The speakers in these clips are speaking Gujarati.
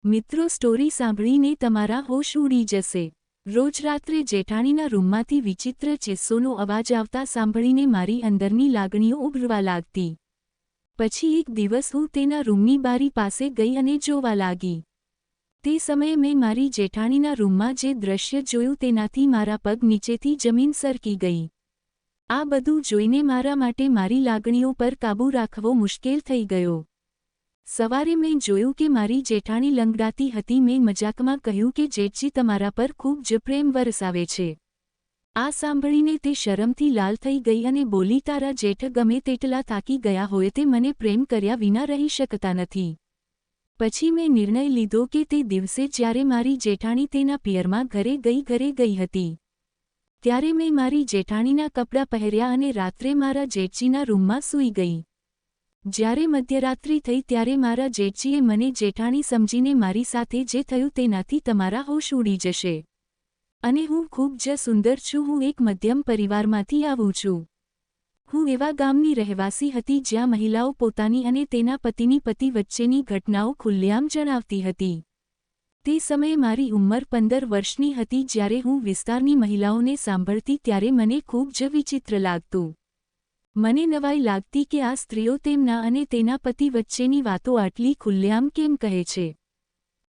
મિત્રો, સ્ટોરી સાંભળીને તમારા હોશ ઉડી જશે। રોજ રાત્રે જેઠાણીના રૂમમાંથી વિચિત્ર ચિસ્સોનો અવાજ આવતા સાંભળીને મારી અંદરની લાગણીઓ ઉભરવા લાગતી। પછી એક દિવસ હું તેના રૂમની બારી પાસે ગઈ અને જોવા લાગી। તે સમયે મેં મારી જેઠાણીના રૂમમાં જે દૃશ્ય જોયું તેનાથી મારા પગ નીચેથી જમીન સરકી ગઈ। આ બધું જોઈને મારા માટે મારી લાગણીઓ પર કાબૂ રાખવો મુશ્કેલ થઈ ગયો। સવારે મેં જોયું કે મારી જેઠાણી લંગડાતી હતી। મેં મજાકમાં કહ્યું કે જેઠજી તમારા પર ખૂબ જ પ્રેમ વરસાવે છે। આ સાંભળીને તે શરમથી લાલ થઈ ગઈ અને બોલી, તારા જેઠ ગમે તેટલા થાકી ગયા હોય તે મને પ્રેમ કર્યા વિના રહી શકતા નથી। પછી મેં નિર્ણય લીધો કે તે દિવસે જ્યારે મારી જેઠાણી તેના પિયરમાં ઘરે ગઈ હતી ત્યારે મેં મારી જેઠાણીના કપડાં પહેર્યા અને રાત્રે મારા જેઠજીના રૂમમાં સૂઈ ગઈ। જ્યારે મધ્યરાત્રિ થઈ ત્યારે મારા જેઠજીએ મને જેઠાણી સમજીને મારી સાથે જે થયું તેનાથી તમારા હોશ ઉડી જશે અને હું ખૂબ જ સુંદર છું। હું એક મધ્યમ પરિવારમાંથી આવું છું। હું એવા ગામની રહેવાસી હતી જ્યાં મહિલાઓ પોતાની અને તેના પતિ વચ્ચેની ઘટનાઓ ખુલ્લેઆમ જણાવતી હતી। તે સમયે મારી ઉંમર 15 વર્ષની હતી। જ્યારે હું વિસ્તારની મહિલાઓને સાંભળતી ત્યારે મને ખૂબ જ વિચિત્ર લાગતું। મને નવાઈ લાગતી કે આ સ્ત્રીઓ તેમના અને તેના પતિ વચ્ચેની વાતો આટલી ખુલ્લેઆમ કેમ કહે છે।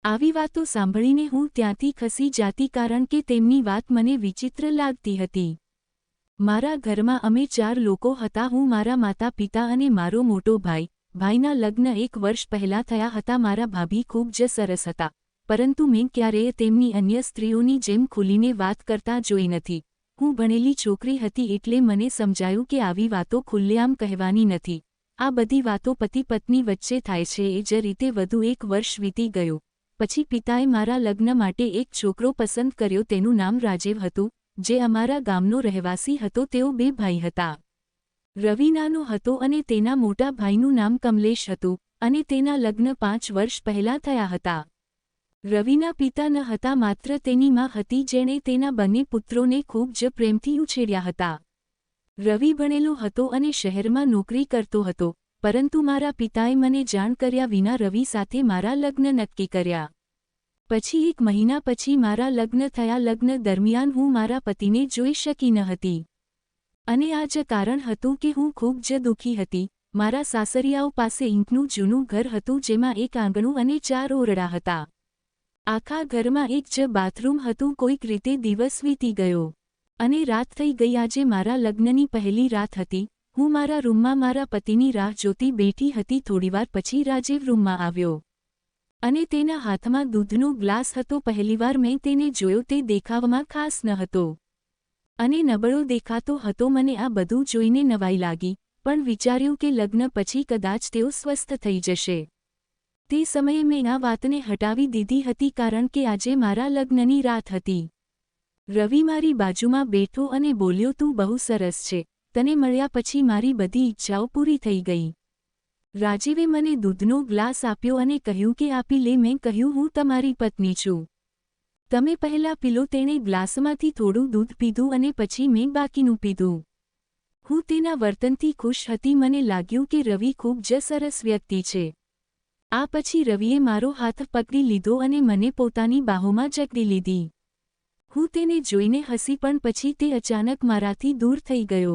આવી વાતો સાંભળીને હું ત્યાંથી ખસી જાતી કારણ કે તેમની વાત મને વિચિત્ર લાગતી હતી। મારા ઘરમાં અમે 4 લોકો હતા। હું, મારા માતા પિતા અને મારો મોટો ભાઈ। ભાઈના લગ્ન 1 વર્ષ પહેલાં થયા હતા। મારા ભાભી ખૂબ જ સરસ હતા, પરંતુ મેં ક્યારેય તેમની અન્ય સ્ત્રીઓની જેમ ખુલીને વાત કરતા જોઈ નથી। હું ભણેલી છોકરી હતી એટલે મને સમજાયું કે આવી વાતો ખુલ્લેઆમ કહેવાની નથી। આ બધી વાતો પતિ પત્ની વચ્ચે થાય છે। એ જ રીતે વધુ 1 વર્ષ વીતી ગયું। પછી પિતાએ મારા લગ્ન માટે એક છોકરો પસંદ કર્યો। તેનું નામ રાજીવ હતું, જે અમારા ગામનો રહેવાસી હતો। તેઓ 2 ભાઈ હતા। રવિ નાનો હતો અને તેના મોટા ભાઈનું નામ કમલેશ હતું અને તેના લગ્ન 5 વર્ષ પહેલાં થયા હતા। રવિના પિતા ન હતા, માત્ર તેની માં હતી જેણે તેના બંને પુત્રોને ખૂબ જ પ્રેમથી ઉછેર્યા હતા। રવિ ભણેલો હતો અને શહેરમાં નોકરી કરતો હતો, પરંતુ મારા પિતાએ મને જાણ કર્યા વિના રવિ સાથે મારા લગ્ન નક્કી કર્યા। પછી 1 મહિના પછી મારા લગ્ન થયા। લગ્ન દરમિયાન હું મારા પતિને જોઈ શકી ન હતી અને આ જ કારણ હતું કે હું ખૂબ જ દુઃખી હતી। મારા સાસરિયાઓ પાસે ઈંટનું જૂનું ઘર હતું જેમાં 1 આંગણું અને 4 ઓરડા હતા। આખા ઘરમાં એક જ બાથરૂમ હતું। કોઈક રીતે દિવસ વીતી ગયો અને રાત થઈ ગઈ। આજે મારા લગ્નની પહેલી રાત હતી। હું મારા રૂમમાં મારા પતિની રાહ જોતી બેઠી હતી। થોડીવાર પછી રાજીવ રૂમમાં આવ્યો અને તેના હાથમાં દૂધનો ગ્લાસ હતો। પહેલીવાર મેં તેને જોયો। તે દેખાવમાં ખાસ ન હતો અને નબળો દેખાતો હતો। મને આ બધું જોઈને નવાઈ લાગી, પણ વિચાર્યું કે લગ્ન પછી કદાચ તેઓ સ્વસ્થ થઈ જશે। તે સમયે મેં આ વાતને હટાવી દીધી હતી કારણ કે આજે મારા લગ્નની રાત હતી। રવિ મારી બાજુમાં બેઠો અને બોલ્યો, તું બહુ સરસ છે। તને મળ્યા પછી મારી બધી ઈચ્છાઓ પૂરી થઈ ગઈ। રાજીવે મને દૂધનો ગ્લાસ આપ્યો અને કહ્યું કે આપી લે। મેં કહ્યું, હું તમારી પત્ની છું, તમે પહેલાં પી લો। તેણે ગ્લાસમાંથી થોડું દૂધ પીધું અને પછી મેં બાકીનું પીધું। હું તેના વર્તનથી ખુશ હતી। મને લાગ્યું કે રવિ ખૂબ જ સરસ વ્યક્તિ છે। આ પછી રવિએ મારો હાથ પકડી લીધો અને મને પોતાની બાહોમાં જકડી લીધી। હું તેને જોઈને હસી, પણ પછી તે અચાનક મારાથી દૂર થઈ ગયો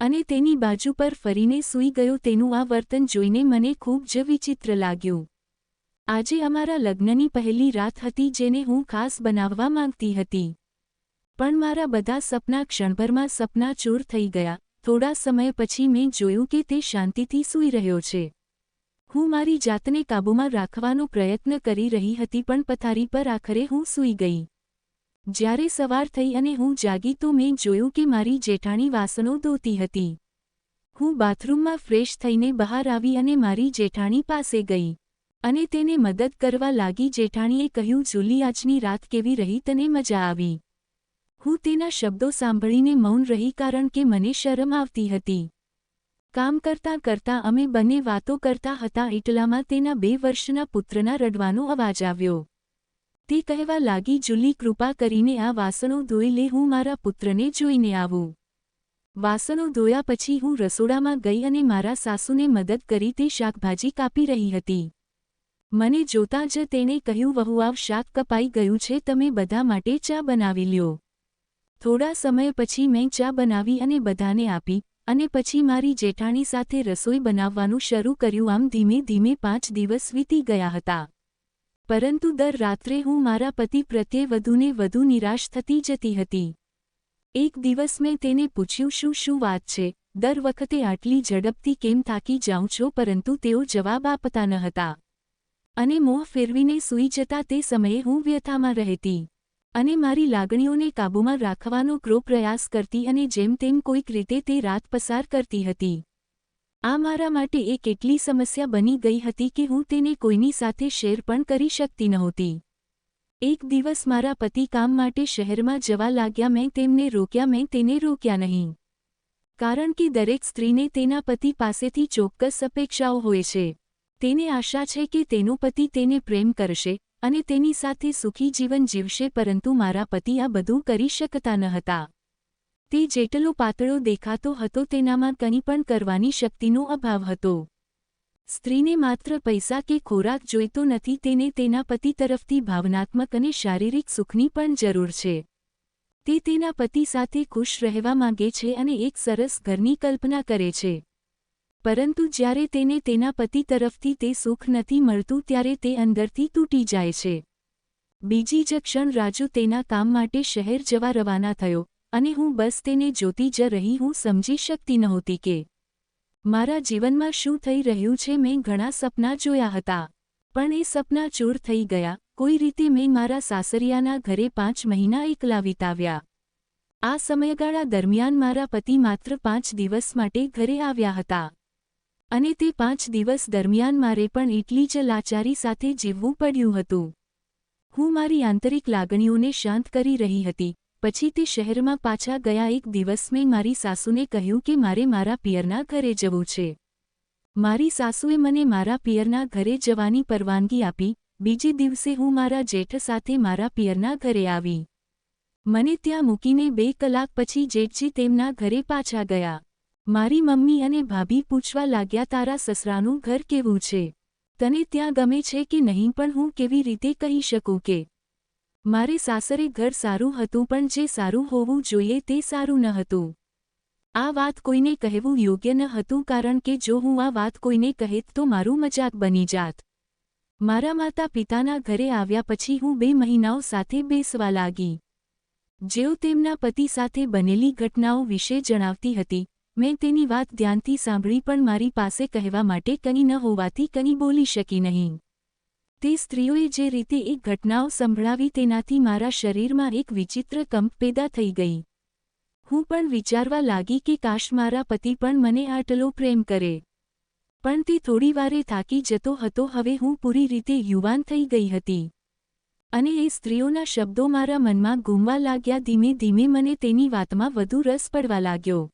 અને તેની બાજુ પર ફરીને સૂઈ ગયો। તેનું આ વર્તન જોઈને મને ખૂબ જ વિચિત્ર લાગ્યું। આજે અમારા લગ્નની પહેલી રાત હતી જેને હું ખાસ બનાવવા માંગતી હતી, પણ મારા બધા સપના ક્ષણભરમાં સપનાચૂર થઈ ગયા। થોડા સમય પછી મેં જોયું કે તે શાંતિથી સૂઈ રહ્યો છે। હું મારી જાતને કાબૂમાં રાખવાનો પ્રયત્ન કરી રહી હતી, પણ પથારી પર આખરે હું સૂઈ ગઈ। જ્યારે સવાર થઈ અને હું જાગી તો મેં જોયું કે મારી જેઠાણી વાસણો ધોતી હતી। હું બાથરૂમમાં ફ્રેશ થઈને બહાર આવી અને મારી જેઠાણી પાસે ગઈ અને તેને મદદ કરવા લાગી। જેઠાણીએ કહ્યું, જુલી, આજની રાત કેવી રહી? તને મજા આવી? હું તેના શબ્દો સાંભળીને મૌન રહી કારણ કે મને શરમ આવતી હતી। કામ કરતાં કરતાં અમે બંને વાતો કરતા હતા। એટલામાં તેના 2 વર્ષના પુત્રના રડવાનો અવાજ આવ્યો। તે કહેવા લાગી, જુલી, કૃપા કરીને આ વાસણો ધોઈ લે, હું મારા પુત્રને જોઈને આવું। વાસણો ધોયા પછી હું રસોડામાં ગઈ અને મારા સાસુને મદદ કરી। તે શાકભાજી કાપી રહી હતી। મને જોતાં જ તેણે કહ્યું, વહુ આવ, શાક કપાઈ ગયું છે, તમે બધા માટે ચા બનાવી લ્યો. થોડા સમય પછી મેં ચા બનાવી અને બધાને આપી, અને પછી મારી જેઠાણી સાથે રસોઈ બનાવવાનું શરૂ કર્યું. આમ ધીમે ધીમે 5 દિવસ વીતી ગયા હતા. પરંતુ દર રાત્રે હું મારા પતિ પ્રત્યે વધુને વધુ નિરાશ થતી જતી હતી. એક દિવસ મેં તેને પૂછ્યું, શું વાત છે? દર વખતે આટલી ઝડપથી કેમ થાકી જાઉં છો? પરંતુ તેઓ જવાબ આપતા ન હતા અને મોં ફેરવીને સૂઈ જતા. તે સમયે હું વ્યથામાં રહેતી અને મારી લાગણીઓને કાબૂમાં રાખવાનો પ્રયાસ કરતી અને જેમ તેમ કોઈક રીતે તે રાત પસાર કરતી હતી. આ મારા માટે એક એટલી સમસ્યા બની ગઈ હતી કે હું તેને કોઈની સાથે શેર પણ કરી શકતી નહોતી. એક દિવસ મારા પતિ કામ માટે શહેરમાં જવા લાગ્યા. મેં તેમને રોક્યા. મેં તેને રોક્યા નહીં, કારણ કે દરેક સ્ત્રીને તેના પતિ પાસેથી ચોક્કસ અપેક્ષાઓ હોય છે. તેને આશા છે કે તેનો પતિ તેને પ્રેમ કરશે અને તેની સાથે સુખી જીવન જીવશે. પરંતુ મારા પતિ આ બધું કરી શકતા ન હતા. તે જેટલો પાતળો દેખાતો હતો તેનામાં કંઈ પણ કરવાની શક્તિનો અભાવ હતો. સ્ત્રીને માત્ર પૈસા કે ખોરાક જોઈતો નથી, તેને તેના પતિ તરફથી ભાવનાત્મક અને શારીરિક સુખની પણ જરૂર છે. તે તેના પતિ સાથે ખુશ રહેવા માંગે છે અને એક સરસ ઘરની કલ્પના કરે છે. પરંતુ જ્યારે તેને તેના પતિ તરફથી તે સુખ નથી મળતું ત્યારે તે અંદરથી તૂટી જાય છે. બીજી જ ક્ષણ રાજુ તેના કામ માટે શહેર જવા રવાના થયો અને હું બસ તેને જોતી જ રહી. હું સમજી શકતી નહોતી કે મારા જીવનમાં શું થઈ રહ્યું છે. મેં ઘણા સપના જોયા હતા, પણ એ સપના ચૂર થઈ ગયા. કોઈ રીતે મેં મારા સાસરિયાના ઘરે 5 મહિના એકલા વિતાવ્યા. આ સમયગાળા દરમિયાન મારા પતિ માત્ર 5 દિવસ માટે ઘરે આવ્યા હતા અને તે 5 દિવસ દરમિયાન મારે પણ એટલી જ લાચારી સાથે જીવવું પડ્યું હતું. હું મારી આંતરિક લાગણીઓને શાંત કરી રહી હતી. પછી તે શહેરમાં પાછા ગયા. એક દિવસ મેં મારી સાસુને કહ્યું કે મારે મારા પિયરના ઘરે જવું છે. મારી સાસુએ મને મારા પિયરના ઘરે જવાની પરવાનગી આપી. બીજે દિવસે હું મારા જેઠ સાથે મારા પિયરના ઘરે આવી. મને ત્યાં મૂકીને 2 કલાક પછી જેઠજી તેમના ઘરે પાછા ગયા. મારી મમ્મી અને ભાભી પૂછવા લાગ્યા, તારા સસરાનું ઘર કેવું છે? તને ત્યાં ગમે છે કે નહીં? પણ હું કેવી રીતે કહી શકું કે મારે સાસરે ઘર સારું હતું, પણ જે સારું હોવું જોઈએ તે સારું ન હતું. આ વાત કોઈને કહેવું યોગ્ય ન હતું, કારણ કે જો હું આ વાત કોઈને કહેત તો મારું મજાક બની જાત. મારા માતા પિતાના ઘરે આવ્યા પછી હું 2 મહિનાઓ સાથે બેસવા લાગી. જેઓ તેમના પતિ સાથે બનેલી ઘટનાઓ વિશે જણાવતી હતી. મેં તેની વાત ધ્યાનથી સાંભળી, પણ મારી પાસે કહેવા માટે કંઈ ન હોવાથી કંઈ બોલી શકી નહીં. તે સ્ત્રીઓએ જે રીતે એક ઘટનાઓ સંભળાવી તેનાથી મારા શરીરમાં એક વિચિત્ર કંપ પેદા થઈ ગઈ. હું પણ વિચારવા લાગી કે કાશ મારા પતિ પણ મને આટલો પ્રેમ કરે. પણ તે થોડીવારે થાકી જતો હતો. હવે હું પૂરી રીતે યુવાન થઈ ગઈ હતી અને એ સ્ત્રીઓના શબ્દો મારા મનમાં ગૂંજવા લાગ્યા. ધીમે ધીમે મને તેની વાતમાં વધુ રસ પડવા લાગ્યો.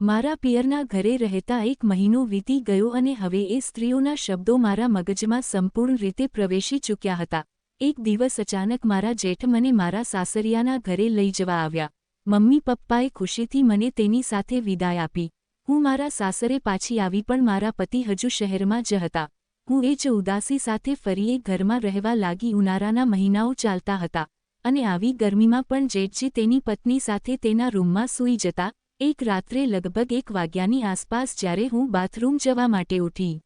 મારા પિયરના ઘરે રહેતા 1 મહિનો વીતી ગયો અને હવે એ સ્ત્રીઓના શબ્દો મારા મગજમાં સંપૂર્ણ રીતે પ્રવેશી ચૂક્યા હતા. એક દિવસ અચાનક મારા જેઠ મને મારા સાસરિયાના ઘરે લઈ જવા આવ્યા. મમ્મી પપ્પાએ ખુશીથી મને તેની સાથે વિદાય આપી. હું મારા સાસરે પાછી આવી, પણ મારા પતિ હજુ શહેરમાં જ હતા. હું એ જ ઉદાસી સાથે ફરી એ ઘરમાં રહેવા લાગી. ઉનાળાના મહિનાઓ ચાલતા હતા અને આવી ગરમીમાં પણ જેઠજી તેની પત્ની સાથે તેના રૂમમાં સૂઈ જતા. એક રાત્રે લગભગ 1 વાગ્યાની આસપાસ જ્યારે હું બાથરૂમ જવા માટે ઉઠી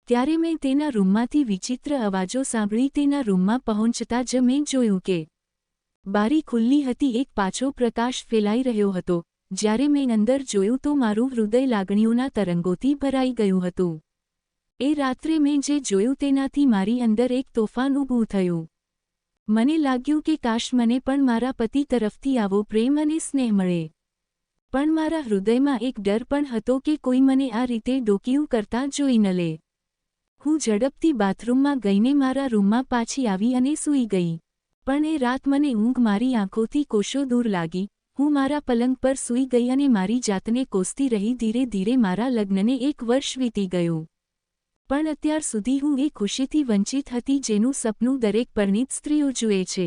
ત્યારે મેં તેના રૂમમાંથી વિચિત્ર અવાજો સાંભળી. તેના રૂમમાં પહોંચતા જ મેં જોયું કે બારી ખુલ્લી હતી. એક પાછો પ્રકાશ ફેલાઈ રહ્યો હતો. જ્યારે મેં અંદર જોયું તો મારું હૃદય લાગણીઓના તરંગોથી ભરાઈ ગયું હતું. એ રાત્રે મેં જે જોયું તેનાથી મારી અંદર એક તોફાન ઊભું થયું. મને લાગ્યું કે કાશ મને પણ મારા પતિ તરફથી આવો પ્રેમ અને સ્નેહ મળે. પણ મારા હૃદયમાં એક ડર પણ હતો કે કોઈ મને આ રીતે ડોકિયું કરતા જોઈ ન લે. હું ઝડપથી બાથરૂમમાં ગઈને મારા રૂમમાં પાછી આવી અને સૂઈ ગઈ. પણ એ રાત મને ઊંઘ મારી આંખોથી કોશો દૂર લાગી. હું મારા પલંગ પર સૂઈ ગઈ અને મારી જાતને કોસતી રહી. ધીરે ધીરે મારા લગ્નને 1 વર્ષ વીતી ગયું. પણ અત્યાર સુધી હું એ ખુશીથી વંચિત હતી જેનું સપનું દરેક પરિણીત સ્ત્રીઓ જુએ છે.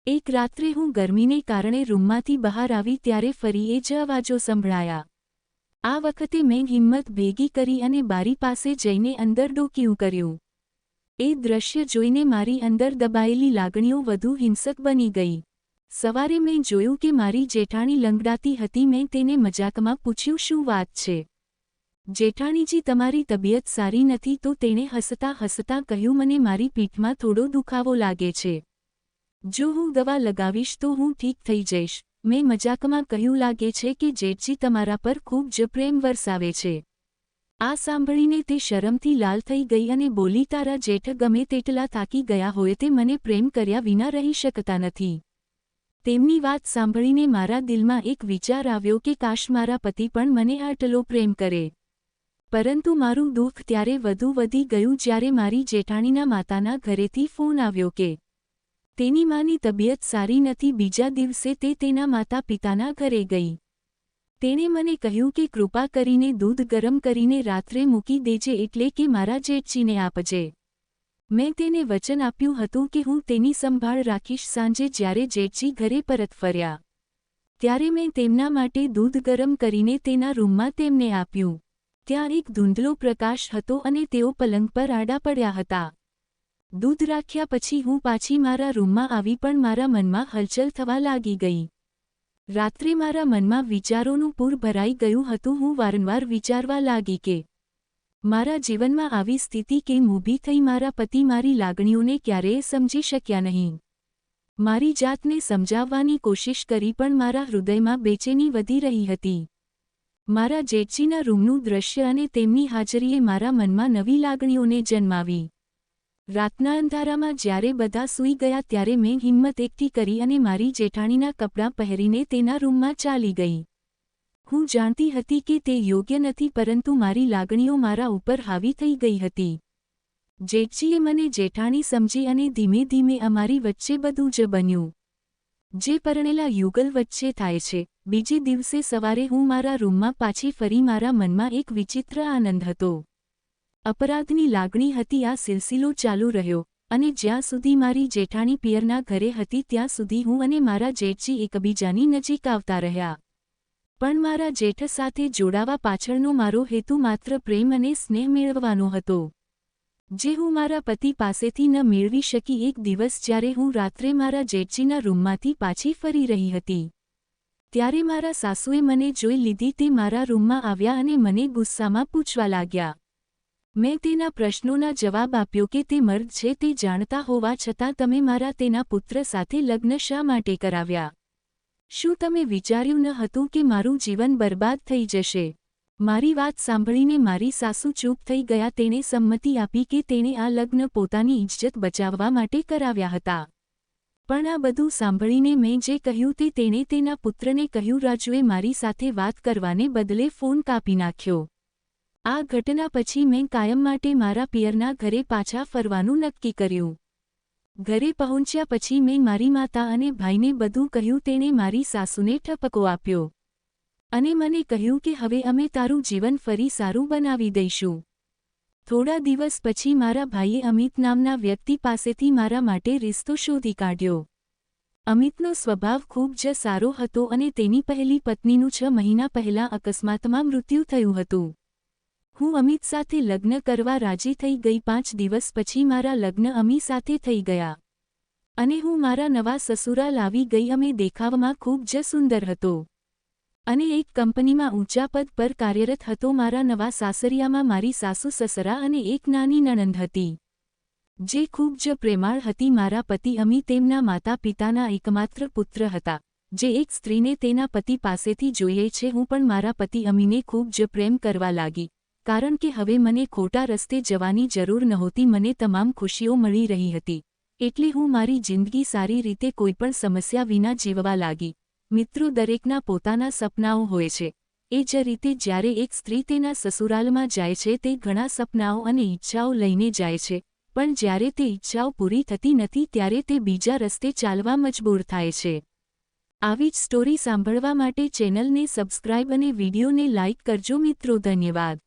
એક રાત્રે હું ગરમીને કારણે રૂમમાંથી બહાર આવી ત્યારે ફરી એ જ અવાજો સંભળાયા. આ વખતે મેં હિંમત ભેગી કરી અને બારી પાસે જઈને અંદર ડોકિયું કર્યું. એ દ્રશ્ય જોઈને મારી અંદર દબાયેલી લાગણીઓ વધુ હિંસક બની ગઈ. સવારે મેં જોયું કે મારી જેઠાણી લંગડાતી હતી. મેં તેને મજાકમાં પૂછ્યું, શું વાત છે જેઠાણીજી, તમારી તબિયત સારી નથી? તો તેણે હસતા હસતા કહ્યું, મને મારી પીઠમાં થોડો દુખાવો લાગે છે. જો હું દવા લગાવીશ તો હું ઠીક થઈ જઈશ. મેં મજાકમાં કહ્યું, લાગે છે કે જેઠજી તમારા પર ખૂબ જ પ્રેમ વરસાવે છે. આ સાંભળીને તે શરમથી લાલ થઈ ગઈ અને બોલી, તારા જેઠ ગમે તેટલા થાકી ગયા હોય તે મને પ્રેમ કર્યા વિના રહી શકતા નથી. તેમની વાત સાંભળીને મારા દિલમાં એક વિચાર આવ્યો કે કાશ મારા પતિ પણ મને આટલો પ્રેમ કરે. પરંતુ મારું દુઃખ ત્યારે વધુ વધી ગયું જ્યારે મારી જેઠાણીના માતાના ઘરેથી ફોન આવ્યો કે તેની માની તબિયત સારી નથી. બીજા દિવસે તે તેના માતા પિતાના ઘરે ગઈ. તેણે મને કહ્યું કે કૃપા કરીને દૂધ ગરમ કરીને રાત્રે મૂકી દેજે, એટલે કે મારા જેઠજીને આપજે. મેં તેને વચન આપ્યું હતું કે હું તેની સંભાળ રાખીશ. સાંજે જ્યારે જેઠજી ઘરે પરત ફર્યા ત્યારે મેં તેમના માટે દૂધ ગરમ કરીને તેના રૂમમાં તેમને આપ્યું. ત્યાં એક ધૂંધળો પ્રકાશ હતો અને તેઓ પલંગ પર આડા પડ્યા હતા. દૂધ રાખ્યા પછી હું પાછી મારા રૂમમાં આવી, પણ મારા મનમાં હલચલ થવા લાગી ગઈ. રાત્રે મારા મનમાં વિચારોનું પૂર ભરાઈ ગયું હતું. હું વારંવાર વિચારવા લાગી કે મારા જીવનમાં આવી સ્થિતિ કેમ ઊભી થઈ? મારા પતિ મારી લાગણીઓને ક્યારેય સમજી શક્યા નહીં. મારી જાતને સમજાવવાની કોશિશ કરી, પણ મારા હૃદયમાં બેચેની વધી રહી હતી. મારા જેઠજીના રૂમનું દૃશ્ય અને તેમની હાજરીએ મારા મનમાં નવી લાગણીઓને જન્માવી. રાતના અંધારામાં જ્યારે બધા સૂઈ ગયા ત્યારે મેં હિંમત એકઠી કરી અને મારી જેઠાણીના કપડાં પહેરીને તેના રૂમમાં ચાલી ગઈ. હું જાણતી હતી કે તે યોગ્ય નથી, પરંતુ મારી લાગણીઓ મારા ઉપર હાવી થઈ ગઈ હતી. જેઠજીએ મને જેઠાણી સમજી અને ધીમે ધીમે અમારી વચ્ચે બધું જ બન્યું જે પરણેલા યુગલ વચ્ચે થાય છે. બીજે દિવસે સવારે હું મારા રૂમમાં પાછી ફરી. મારા મનમાં એક વિચિત્ર આનંદ હતો, અપરાધની લાગણી હતી. આ સિલસિલો ચાલુ રહ્યો અને જ્યાં સુધી મારી જેઠાણી પિયરના ઘરે હતી ત્યાં સુધી હું અને મારા જેઠજી એકબીજાની નજીક આવતા રહ્યા. પણ મારા જેઠ સાથે જોડાવા પાછળનો મારો હેતુ માત્ર પ્રેમ અને સ્નેહ મેળવવાનો હતો, જે હું મારા પતિ પાસેથી ન મેળવી શકી. એક દિવસ જ્યારે હું રાત્રે મારા જેઠજીના રૂમમાંથી પાછી ફરી રહી હતી ત્યારે મારા સાસુએ મને જોઈ લીધી. તે મારા રૂમમાં આવ્યા અને મને ગુસ્સામાં પૂછવા લાગ્યા. મેં તેના પ્રશ્નોના જવાબ આપ્યો કે તે મર્દ છે. તે જાણતા હોવા છતાં તમે મારા તેના પુત્ર સાથે લગ્ન શા માટે કરાવ્યા? શું તમે વિચાર્યું ન હતું કે મારું જીવન બરબાદ થઈ જશે? મારી વાત સાંભળીને મારી સાસુ ચૂપ થઈ ગયા. તેણે સંમતિ આપી કે તેણે આ લગ્ન પોતાની ઇજ્જત બચાવવા માટે કરાવ્યા હતા. પણ આ બધું સાંભળીને મેં જે કહ્યું તે તેણે તેના પુત્રને કહ્યું. રાજુએ મારી સાથે વાત કરવાને બદલે ફોન કાપી નાખ્યો. આ ઘટના પછી મેં કાયમ માટે મારા પિયરના ઘરે પાછા ફરવાનું નક્કી કર્યું. ઘરે પહોંચ્યા પછી મેં મારી માતા અને ભાઈને બધું કહ્યું. તેણે મારી સાસુને ઠપકો આપ્યો અને મને કહ્યું કે હવે અમે તારું જીવન ફરી સારું બનાવી દઈશું. થોડા દિવસ પછી મારા ભાઈએ અમિત નામના વ્યક્તિ પાસેથી મારા માટે રિશ્તો શોધી કાઢ્યો. અમિતનો સ્વભાવ ખૂબ જ સારો હતો અને તેની પહેલી પત્નીનું 6 મહિના પહેલાં અકસ્માતમાં મૃત્યુ થયું હતું. હું અમિત સાથે લગ્ન કરવા રાજી થઈ ગઈ. 5 દિવસ પછી મારા લગ્ન અમી સાથે થઈ ગયા અને હું મારા નવા સસુરાલ આવી ગઈ. અમે દેખાવમાં ખૂબ જ સુંદર હતો અને એક કંપનીમાં ઊંચા પદ પર કાર્યરત હતો. મારા નવા સાસરિયામાં મારી સાસુ સસરા અને એક નાની નણંદ હતી જે ખૂબ જ પ્રેમાળ હતી. મારા પતિ અમી તેમના માતા પિતાના એકમાત્ર પુત્ર હતા, જે એક સ્ત્રીને તેના પતિ પાસેથી જોઈએ છે. હું પણ મારા પતિ અમીને ખૂબ જ પ્રેમ કરવા લાગી, કારણ કે હવે મને ખોટા રસ્તે જવાની જરૂર નહોતી. મને તમામ ખુશીઓ મળી રહી હતી, એટલે હું મારી જિંદગી સારી રીતે કોઈપણ સમસ્યા વિના જીવવા લાગી. મિત્રો, દરેકના પોતાના સપનાઓ હોય છે. એ જ રીતે જ્યારે એક સ્ત્રી તેના સસુરાલમાં જાય છે તે ઘણા સપનાઓ અને ઈચ્છાઓ લઈને જાય છે, પણ જ્યારે તે ઈચ્છાઓ પૂરી થતી નથી ત્યારે તે બીજા રસ્તે ચાલવા મજબૂર થાય છે. આવી જ સ્ટોરી સાંભળવા માટે ચેનલને સબસ્ક્રાઇબ અને વિડીયોને લાઇક કરજો મિત્રો. ધન્યવાદ.